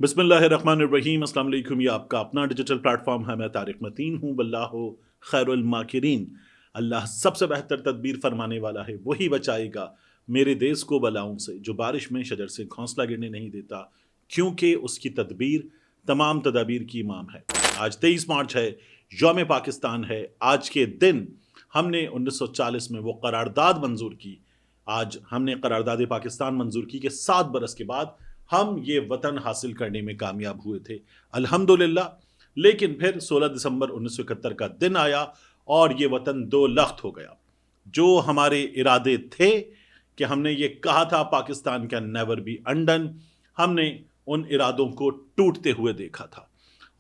बिस्मिल्लाहिर्रहमानिर्रहीम। अस्सलाम वालेकुम। ये आपका अपना डिजिटल प्लेटफॉर्म है। मैं तारिक मतीन हूँ। वल्लाहु खैरुल माकिरीन। अल्लाह सबसे बेहतर तदबीर फरमाने वाला है। वही बचाएगा मेरे देश को बलाओं से, जो बारिश में शजर से घोंसला गिरने नहीं देता, क्योंकि उसकी तदबीर तमाम तदाबीर की इमाम है। आज 23 मार्च है, यौम पाकिस्तान है। आज के दिन हमने 1940 में वो करारदाद मंजूर की। आज हमने करारदाद पाकिस्तान मंजूर की कि 7 बरस के बाद हम ये वतन हासिल करने में कामयाब हुए थे, अल्हम्दुलिल्लाह। लेकिन फिर 16 दिसंबर 1971 का दिन आया और ये वतन दो लख्त हो गया। जो हमारे इरादे थे कि हमने ये कहा था Pakistan can never be undone, हमने उन इरादों को टूटते हुए देखा था।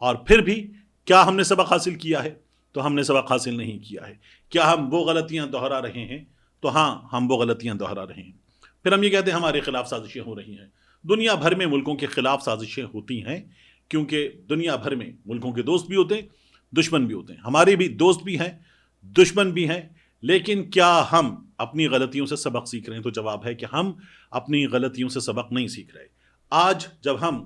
और फिर भी क्या हमने सबक हासिल किया है? तो हमने सबक हासिल नहीं किया है। क्या हम वो गलतियां दोहरा रहे हैं? तो हाँ, हम वो गलतियां दोहरा रहे हैं। फिर हम ये कहते हैं हमारे खिलाफ साजिशें हो रही हैं। दुनिया भर में मुल्कों के खिलाफ साजिशें होती हैं, क्योंकि दुनिया भर में मुल्कों के दोस्त भी होते हैं, दुश्मन भी होते हैं। हमारे भी दोस्त भी हैं, दुश्मन भी हैं। लेकिन क्या हम अपनी गलतियों से सबक सीख रहे हैं? तो जवाब है कि हम अपनी गलतियों से सबक नहीं सीख रहे। आज जब हम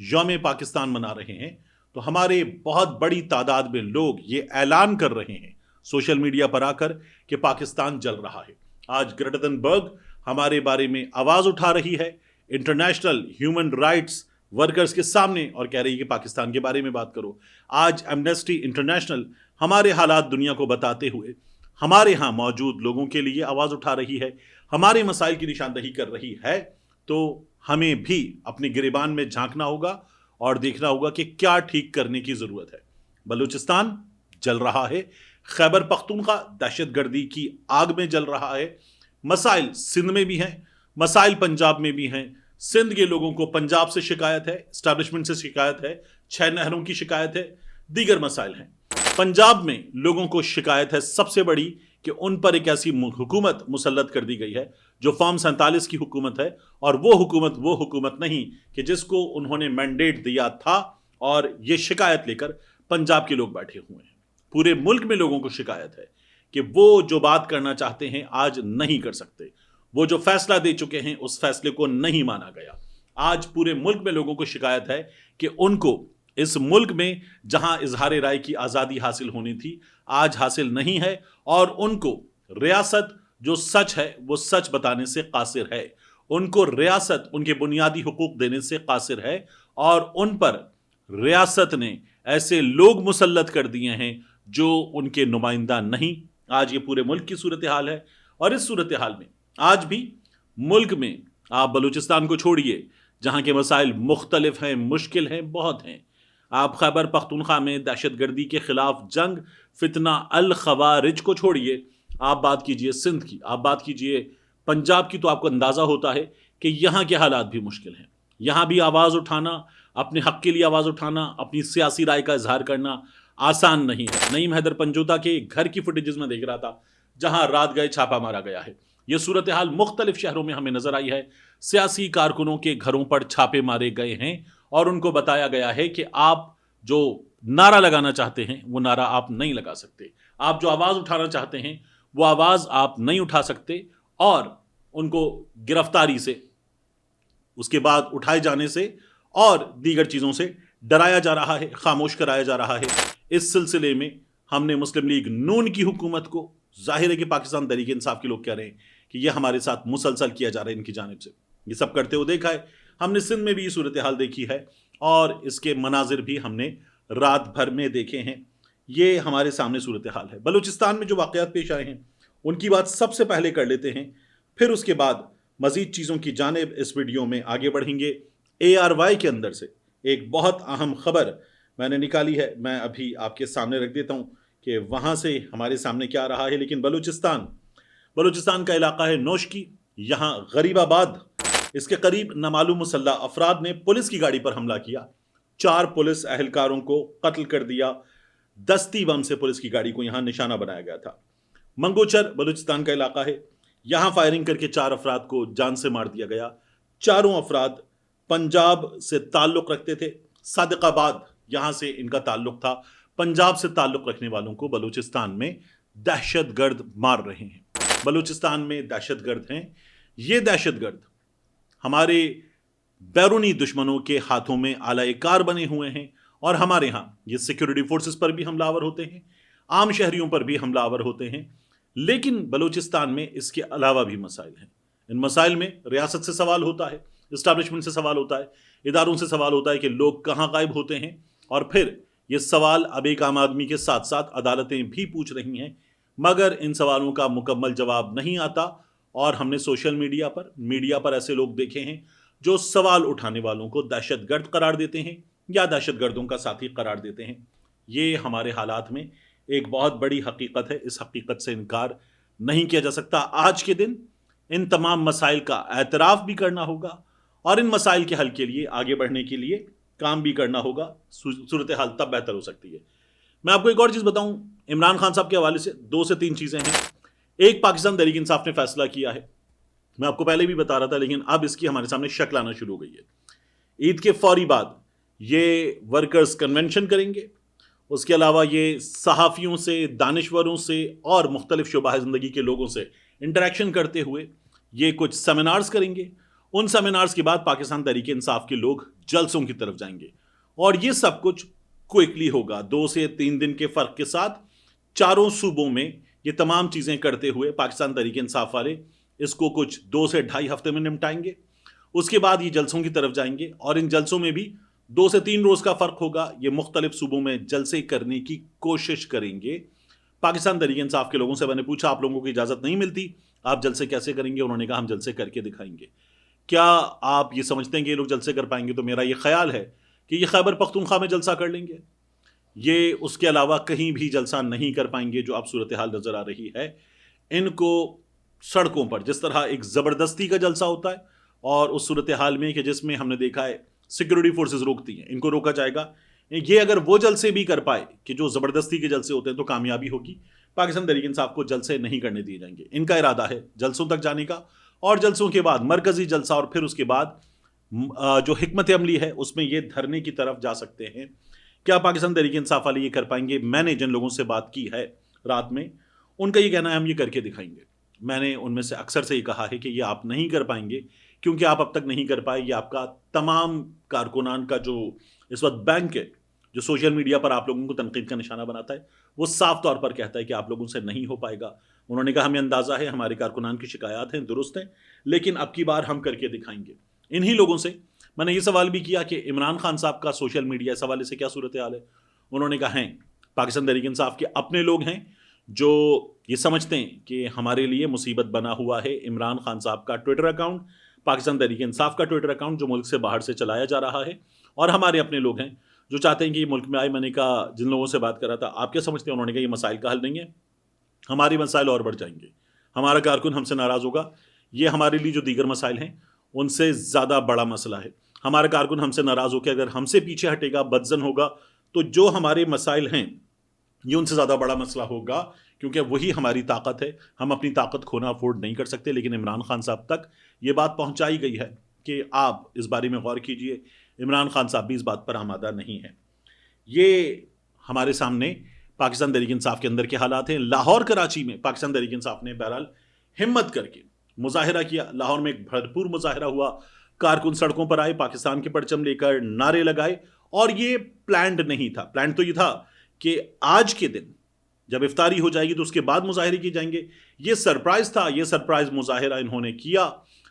यौम पाकिस्तान मना रहे हैं तो हमारे बहुत बड़ी तादाद में लोग ये ऐलान कर रहे हैं सोशल मीडिया पर आकर कि पाकिस्तान जल रहा है। आज ग्रेटा थनबर्ग हमारे बारे में आवाज उठा रही है इंटरनेशनल ह्यूमन राइट्स वर्कर्स के सामने और कह रही है कि पाकिस्तान के बारे में बात करो। आज एमनेस्टी इंटरनेशनल हमारे हालात दुनिया को बताते हुए हमारे यहाँ मौजूद लोगों के लिए आवाज उठा रही है, हमारे मसाइल की निशानदही कर रही है। तो हमें भी अपने गिरेबान में झांकना होगा और देखना होगा कि क्या ठीक करने की जरूरत है। बलूचिस्तान जल रहा है, खैबर पख्तूनख्वा दहशतगर्दी की आग में जल रहा है। मसाइल सिंध में भी हैं, मसाइल पंजाब में भी हैं। सिंध के लोगों को पंजाब से शिकायत है, एस्टैब्लिशमेंट से शिकायत है, 6 नहरों की शिकायत है, दीगर मसाइल हैं। पंजाब में लोगों को शिकायत है सबसे बड़ी कि उन पर एक ऐसी हुकूमत मुसल्लत कर दी गई है जो फॉर्म 47 की हुकूमत है, और वो हुकूमत नहीं कि जिसको उन्होंने मैंडेट दिया था। और ये शिकायत लेकर पंजाब के लोग बैठे हुए हैं। पूरे मुल्क में लोगों को शिकायत है कि वो जो बात करना चाहते हैं आज नहीं कर सकते। वो जो फैसला दे चुके हैं उस फैसले को नहीं माना गया। आज पूरे मुल्क में लोगों को शिकायत है कि उनको इस मुल्क में जहां इजहार राय की आज़ादी हासिल होनी थी आज हासिल नहीं है, और उनको रियासत जो सच है वो सच बताने से कासिर है। उनको रियासत उनके बुनियादी हुकूक देने से कासिर है, और उन पर रियासत ने ऐसे लोग मुसल्लत कर दिए हैं जो उनके नुमाइंदा नहीं। आज ये पूरे मुल्क की सूरत हाल है। और इस सूरत हाल में आज भी मुल्क में, आप बलूचिस्तान को छोड़िए जहां के मसाइल मुख्तलिफ हैं, मुश्किल हैं, बहुत हैं। आप खैबर पख्तूनख्वा में दहशतगर्दी के खिलाफ जंग, फितना अल खवारिज को छोड़िए, आप बात कीजिए सिंध की, आप बात कीजिए पंजाब की, तो आपको अंदाजा होता है कि यहाँ के हालात भी मुश्किल हैं। यहाँ भी आवाज़ उठाना, अपने हक के लिए आवाज़ उठाना, अपनी सियासी राय का इजहार करना आसान नहीं है। नईम हैदर पंजोता के घर की फुटेजेस में देख रहा था जहां रात गए छापा मारा गया है। यह सूरत हाल मुख्तलिफ शहरों में हमें नजर आई है। सियासी कारकुनों के घरों पर छापे मारे गए हैं और उनको बताया गया है कि आप जो नारा लगाना चाहते हैं वो नारा आप नहीं लगा सकते, आप जो आवाज उठाना चाहते हैं वो आवाज आप नहीं उठा सकते। और उनको गिरफ्तारी से, उसके बाद उठाए जाने से और दीगर चीजों से डराया जा रहा है, खामोश कराया जा रहा है। इस सिलसिले में हमने मुस्लिम लीग नून की हुकूमत को, जाहिर है कि पाकिस्तान तहरीक इंसाफ के लोग कह रहे हैं कि यह हमारे साथ मुसलसल किया जा रहा है इनकी जानिब से, ये सब करते हुए देखा है। हमने सिंध में भी ये सूरत हाल देखी है और इसके मनाजिर भी हमने रात भर में देखे हैं। ये हमारे सामने सूरत हाल है। बलूचिस्तान में जो वाक़यात पेश आए हैं उनकी बात सबसे पहले कर लेते हैं, फिर उसके बाद मज़ीद चीज़ों की जानिब इस वीडियो में आगे बढ़ेंगे। ARY के अंदर से एक बहुत अहम खबर मैंने निकाली है, मैं अभी आपके सामने रख देता हूँ कि वहाँ से हमारे सामने क्या रहा है। लेकिन बलूचिस्तान का इलाका है नौशकी, यहाँ गरीबाबाद, इसके करीब नामालूम मुसल्लह अफराद ने पुलिस की गाड़ी पर हमला किया, 4 पुलिस एहलकारों को कत्ल कर दिया। दस्ती बम से पुलिस की गाड़ी को यहाँ निशाना बनाया गया था। मंगोचर बलूचिस्तान का इलाका है, यहाँ फायरिंग करके 4 अफराद को जान से मार दिया गया। चारों अफराद पंजाब से ताल्लुक़ रखते थे। सादिकाबाद यहाँ से इनका ताल्लुक़ था। पंजाब से ताल्लुक़ रखने वालों को बलूचिस्तान में दहशतगर्द मार रहे हैं। बलूचिस्तान में दहशतगर्द हैं। ये दहशतगर्द हमारे बैरूनी दुश्मनों के हाथों में आलाए कार बने हुए हैं, और हमारे यहाँ ये सिक्योरिटी फोर्सेस पर भी हमलावर होते हैं, आम शहरियों पर भी हमलावर होते हैं। लेकिन बलूचिस्तान में इसके अलावा भी मसाइल हैं। इन मसाइल में रियासत से सवाल होता है, इस्टेब्लिशमेंट से सवाल होता है, इदारों से सवाल होता है कि लोग कहाँ गायब होते हैं, और फिर ये सवाल अब एक आम आदमी के साथ साथ अदालतें भी पूछ रही हैं, मगर इन सवालों का मुकम्मल जवाब नहीं आता। और हमने सोशल मीडिया पर ऐसे लोग देखे हैं जो सवाल उठाने वालों को दहशतगर्द करार देते हैं या दहशतगर्दों का साथी करार देते हैं। ये हमारे हालात में एक बहुत बड़ी हकीकत है, इस हकीकत से इनकार नहीं किया जा सकता। आज के दिन इन तमाम मसाइल का एतराफ़ भी करना होगा, और इन मसाइल के हल के लिए आगे बढ़ने के लिए काम भी करना होगा। सूरत हाल तब बेहतर हो सकती है। मैं आपको एक और चीज़ बताऊं, इमरान खान साहब के हवाले से 2 से 3 चीज़ें हैं। एक, पाकिस्तान तहरीक इंसाफ ने फैसला किया है, मैं आपको पहले भी बता रहा था, लेकिन अब इसकी हमारे सामने शक्ल आना शुरू हो गई है। ईद के फौरी बाद ये वर्कर्स कन्वेंशन करेंगे, उसके अलावा ये सहाफ़ियों से, दानिश्वरों से और मुख्तलिफ शुबा ज़िंदगी के लोगों से इंटरेक्शन करते हुए ये कुछ सेमिनार्स करेंगे। उन सेमिनार्स के बाद पाकिस्तान तहरीक इंसाफ के लोग जलसों की तरफ जाएंगे, और ये सब कुछ क्विकली होगा। 2 से 3 दिन के फ़र्क के साथ चारों सूबों में ये तमाम चीज़ें करते हुए पाकिस्तान तहरीक इंसाफ वाले इसको कुछ 2 से ढाई हफ्ते में निपटाएंगे। उसके बाद ये जलसों की तरफ जाएंगे, और इन जलसों में भी 2 से 3 रोज़ का फ़र्क होगा। ये मुख्तलिफ सूबों में जलसे करने की कोशिश करेंगे। पाकिस्तान तहरीक इंसाफ के लोगों से मैंने पूछा, आप लोगों को इजाज़त नहीं मिलती, आप जलसे कैसे करेंगे? उन्होंने कहा, हम जलसे करके दिखाएंगे। क्या आप ये समझते हैं कि ये लोग जलसे कर पाएंगे? तो मेरा ये ख्याल है कि ये खैबर पख्तूनख्वा में जलसा कर लेंगे, ये उसके अलावा कहीं भी जलसा नहीं कर पाएंगे। जो अब सूरत हाल नज़र आ रही है, इनको सड़कों पर जिस तरह एक ज़बरदस्ती का जलसा होता है, और उस सूरत हाल में कि जिसमें हमने देखा है सिक्योरिटी फोर्सेस रोकती हैं, इनको रोका जाएगा। ये अगर वो जलसे भी कर पाए कि जो ज़बरदस्ती के जलसे होते हैं, तो कामयाबी होगी। पाकिस्तान तहरीक इंसाफ को जलसे नहीं करने दिए जाएंगे। इनका इरादा है जलसों तक जाने का, और जलसों के बाद मरकज़ी जलसा, और फिर उसके बाद जो हिकमत अमली है उसमें ये धरने की तरफ जा सकते हैं। क्या पाकिस्तान तहरीक इंसाफ वाले ये कर पाएंगे? मैंने जिन लोगों से बात की है रात में, उनका ये कहना है हम ये करके दिखाएंगे। मैंने उनमें से अक्सर से ये कहा है कि ये आप नहीं कर पाएंगे, क्योंकि आप अब तक नहीं कर पाए। ये आपका तमाम कारकुनान का जो इस वक्त बैंक है, जो सोशल मीडिया पर आप लोगों को तनकीद का निशाना बनाता है, वो साफ तौर पर कहता है कि आप लोगों से नहीं हो पाएगा। उन्होंने कहा, हमें अंदाज़ा है, हमारे कारकुनान की शिकायत हैं, दुरुस्त हैं, लेकिन अब की बार हम करके दिखाएंगे। इन्हीं लोगों से मैंने ये सवाल भी किया कि इमरान खान साहब का सोशल मीडिया इस हवाले से क्या सूरत हाल है? उन्होंने कहा, हैं पाकिस्तान तहरीक इंसाफ के अपने लोग हैं जो ये समझते हैं कि हमारे लिए मुसीबत बना हुआ है इमरान खान साहब का ट्विटर अकाउंट, पाकिस्तान तहरीक इंसाफ का ट्विटर अकाउंट जो मुल्क से बाहर से चलाया जा रहा है, और हमारे अपने लोग हैं जो चाहते हैं कि ये मुल्क में आए। मैंने कहा, जिन लोगों से बात कर रहा था, आप क्या समझते हैं? उन्होंने कहा, ये मसाइल का हल नहीं है, हमारे मसाइल और बढ़ जाएंगे, हमारा कारकुन हमसे नाराज़ होगा, ये हमारे लिए जो दीगर मसाइल हैं उनसे ज़्यादा बड़ा मसला है। हमारा कारकुन हमसे नाराज़ होकर अगर हमसे पीछे हटेगा, बदजन होगा, तो जो हमारे मसाइल हैं ये उनसे ज़्यादा बड़ा मसला होगा, क्योंकि वही हमारी ताकत है। हम अपनी ताकत खोना अफोर्ड नहीं कर सकते। लेकिन इमरान खान साहब तक ये बात पहुंचाई गई है कि आप इस बारे में गौर कीजिए। इमरान खान साहब भी इस बात पर आमादा नहीं है। ये हमारे सामने पाकिस्तान तहरीक इंसाफ के अंदर के हालात हैं। लाहौर कराची में पाकिस्तान तहरीक इंसाफ ने बहरहाल हिम्मत करके मुजाहिरा किया। लाहौर में एक भरपूर मुजाहिरा हुआ, कारकुन सड़कों पर आए, पाकिस्तान के परचम लेकर नारे लगाए, और ये प्लान्ड नहीं था। प्लान तो ये था कि आज के दिन जब इफ्तारी हो जाएगी तो उसके बाद मुजाहिरे किए जाएंगे। ये सरप्राइज था, ये सरप्राइज मुजाहिरा इन्होंने किया।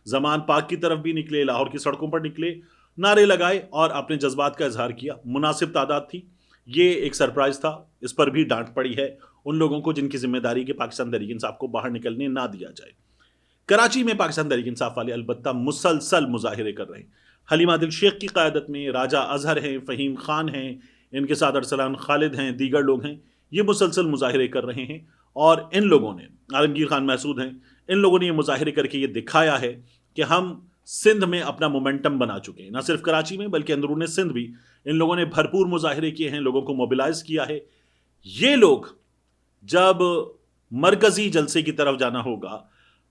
जमान पार्क की तरफ भी निकले, लाहौर की सड़कों पर निकले, नारे लगाए और अपने जज्बात का इजहार किया। मुनासिब तादाद थी, ये एक सरप्राइज था। इस पर भी डांट पड़ी है उन लोगों को जिनकी जिम्मेदारी के पाकिस्तान तहरीक इंसाफ को बाहर निकलने ना दिया जाए। कराची में पाकिस्तान तहरीक इंसाफ वाले अलबत्ता मुसलसल मुजाहिरे कर रहे हैं। हलीमा दिल शेख की क़यादत में राजा अजहर हैं, फ़हीम खान हैं, इनके साथ अरसलान खालिद हैं, दीगर लोग हैं, ये मुसलसल मुजाहिरे कर रहे हैं। और इन लोगों ने, आलमगीर खान महसूद हैं, इन लोगों ने ये मुजाहिरे करके ये दिखाया है कि हम सिंध में अपना मोमेंटम बना चुके हैं। ना सिर्फ कराची में बल्कि अंदरून सिंध भी इन लोगों ने भरपूर मुजाहिरे किए हैं, लोगों को मोबिलाइज किया है। ये लोग जब मरकज़ी जलसे की तरफ जाना होगा,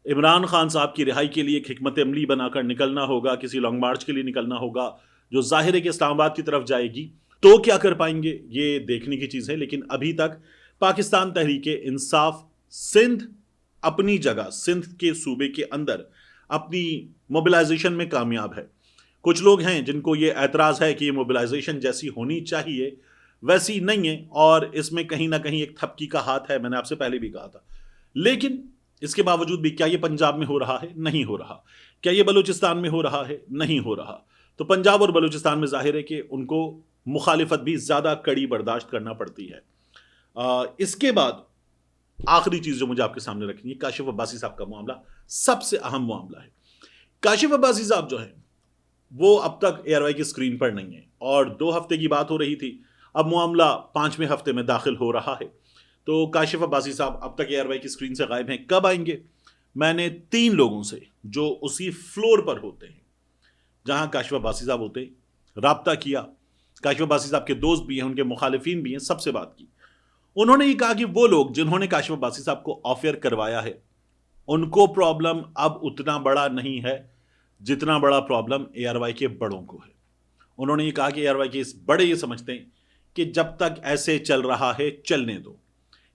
इमरान खान साहब की रिहाई के लिए एक हिकमत अमली बनाकर निकलना होगा, किसी लॉन्ग मार्च के लिए निकलना होगा जो ज़ाहिर है कि इस्लामाबाद की तरफ जाएगी, तो क्या कर पाएंगे ये देखने की चीज़ है। लेकिन अभी तक पाकिस्तान तहरीक इंसाफ सिंध अपनी जगह, सिंध के सूबे के अंदर अपनी मोबिलाइजेशन में कामयाब है। کچھ لوگ ہیں جن کو یہ اعتراض ہے کہ یہ موبلائزیشن جیسی ہونی چاہیے ویسی نہیں ہے، اور اس میں کہیں نہ کہیں ایک تھپکی کا ہاتھ ہے، میں نے آپ سے پہلے بھی کہا تھا. لیکن اس کے باوجود بھی کیا یہ پنجاب میں ہو رہا ہے؟ نہیں ہو رہا. کیا یہ بلوچستان میں ہو رہا ہے؟ نہیں ہو رہا. تو پنجاب اور بلوچستان میں ظاہر ہے کہ ان کو مخالفت بھی زیادہ کڑی برداشت کرنا پڑتی ہے. اس کے بعد آخری چیز جو مجھے آپ کے سامنے رکھنی ہے، کاشف عباسی صاحب کا معاملہ سب سے اہم معاملہ ہے. کاشف عباسی صاحب جو ہے وہ اب تک اے آر وائی کی اسکرین پر نہیں ہے، اور 2 ہفتے کی بات ہو رہی تھی، اب معاملہ 5ویں ہفتے میں داخل ہو رہا ہے. تو کاشف عباسی صاحب اب تک اے آر وائی کی اسکرین سے غائب ہیں. کب آئیں گے؟ میں نے 3 لوگوں سے جو اسی فلور پر ہوتے ہیں جہاں کاشف عباسی صاحب ہوتے ہیں رابطہ کیا. کاشف عباسی صاحب کے دوست بھی ہیں، ان کے مخالفین بھی ہیں، سب سے بات کی. انہوں نے یہ کہا کہ وہ لوگ جنہوں نے کاشف عباسی صاحب کو آف ایئر کروایا ہے ان کو پرابلم اب اتنا بڑا نہیں ہے جتنا بڑا پرابلم اے آر وائی کے بڑوں کو ہے. انہوں نے یہ کہا کہ اے آر وائی کے بڑے یہ سمجھتے ہیں کہ جب تک ایسے چل رہا ہے چلنے دو.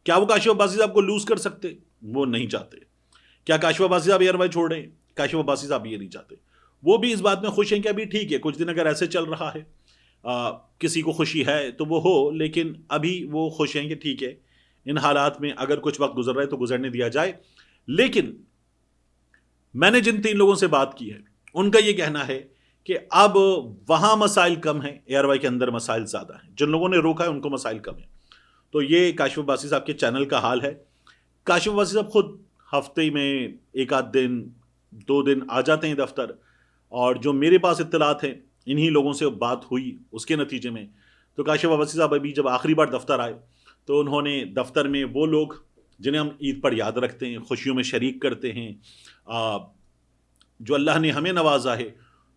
کیا وہ کاشف عباسی صاحب کو لوز کر سکتے؟ وہ نہیں چاہتے. کیا کاشف عباسی صاحب اے آر وائی چھوڑ رہے ہیں؟ کاشف عباسی صاحب یہ نہیں چاہتے. وہ بھی اس بات میں خوش ہیں کہ ابھی ٹھیک ہے، کچھ دن اگر ایسے چل رہا ہے، کسی کو خوشی ہے تو وہ ہو، لیکن ابھی وہ خوش ہیں کہ ٹھیک ہے ان حالات میں اگر کچھ وقت گزر رہا ہے تو گزرنے دیا جائے. لیکن میں نے جن 3 لوگوں سے بات کی ہے ان کا یہ کہنا ہے کہ اب وہاں مسائل کم ہیں، اے آر وائی کے اندر مسائل زیادہ ہیں. جن لوگوں نے روکا ہے ان کو مسائل کم ہیں. تو یہ کاشف عباسی صاحب کے چینل کا حال ہے. کاشف عباسی صاحب خود ہفتے میں 1 آدھ دن 2 دن آ جاتے ہیں دفتر، اور جو میرے پاس اطلاعات ہیں انہی لوگوں سے بات ہوئی اس کے نتیجے میں. تو کاشف عباسی صاحب ابھی جب آخری بار دفتر آئے تو انہوں نے دفتر میں وہ لوگ جنہیں ہم عید پر یاد رکھتے ہیں، خوشیوں میں شریک کرتے ہیں، جو اللہ نے ہمیں نوازا ہے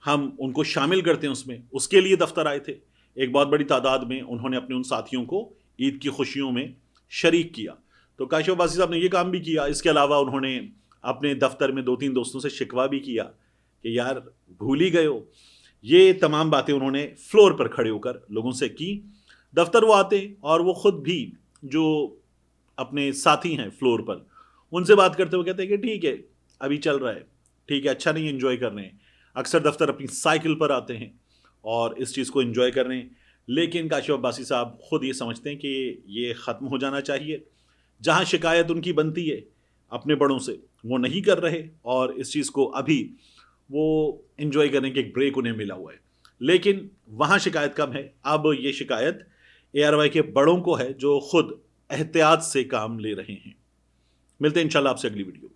ہم ان کو شامل کرتے ہیں اس کے لیے دفتر آئے تھے. ایک بہت بڑی تعداد میں انہوں نے اپنے ان ساتھیوں کو عید کی خوشیوں میں شریک کیا. تو کاشف عباسی صاحب نے یہ کام بھی کیا. اس کے علاوہ انہوں نے اپنے دفتر میں 2-3 دوستوں سے شکوہ بھی کیا کہ یار بھول ہی گئے ہو. یہ تمام باتیں انہوں نے فلور پر کھڑے ہو کر لوگوں سے کی. دفتر وہ آتے ہیں اور وہ خود بھی جو اپنے ساتھی ہیں فلور پر ان سے بات کرتے ہوئے کہتے ہیں کہ ٹھیک ہے ابھی چل رہا ہے، ٹھیک ہے، اچھا نہیں انجوائے کر رہے ہیں. اکثر دفتر اپنی سائیکل پر آتے ہیں اور اس چیز کو انجوائے کر رہے ہیں. لیکن کاشف عباسی صاحب خود یہ سمجھتے ہیں کہ یہ ختم ہو جانا چاہیے. جہاں شکایت ان کی بنتی ہے اپنے بڑوں سے وہ نہیں کر رہے، اور اس چیز کو ابھی وہ انجوائے کرنے کے ایک بریک انہیں ملا ہوا ہے. لیکن وہاں شکایت کم ہے. اب یہ شکایت اے آر وائی کے بڑوں کو ہے جو خود احتیاط سے کام لے رہے ہیں. ملتے ہیں انشاءاللہ آپ سے اگلی ویڈیو.